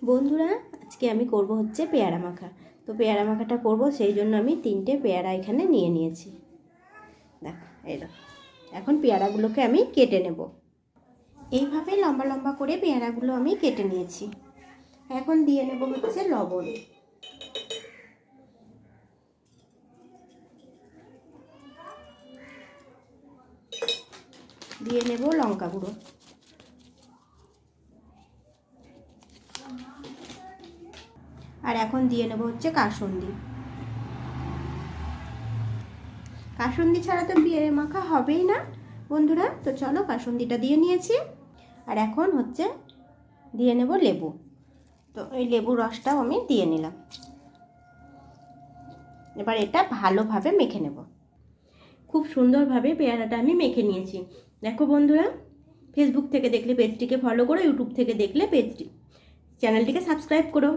বন্ধুরা, আজকে আমি করব হচ্ছে পেয়ারা মাখা। তো পেয়ারা মাখাটা করব, সেই জন্য আমি 3টে পেয়ারা এখানে নিয়ে নিয়েছি। দেখো এই দেখো, এখন পেয়ারাগুলোকে আমি কেটে নেব। এইভাবে লম্বা লম্বা করে পেয়ারাগুলো আমি কেটে নিয়েছি। এখন দিয়ে নেব হচ্ছে লবণ, দিয়ে নেব লঙ্কা গুঁড়ো, আর এখন দিয়ে নেব হচ্ছে কাসুন্দি। কাসুন্দি ছাড়া তো পেয়ারা মাখা হবেই না বন্ধুরা। তো চলো, কাসুন্দিটা দিয়ে নিয়েছি। আর এখন হচ্ছে দিয়ে নেব লেবু। তো এই লেবুর রসটাও আমি দিয়ে নিলাম। এবার এটা ভালোভাবে মেখে নেব। খুব সুন্দরভাবে পেয়ারাটা আমি মেখে নিয়েছি। দেখো বন্ধুরা, ফেসবুক থেকে দেখলে পেজটিকে ফলো করো, ইউটিউব থেকে দেখলে চ্যানেলটিকে সাবস্ক্রাইব করো।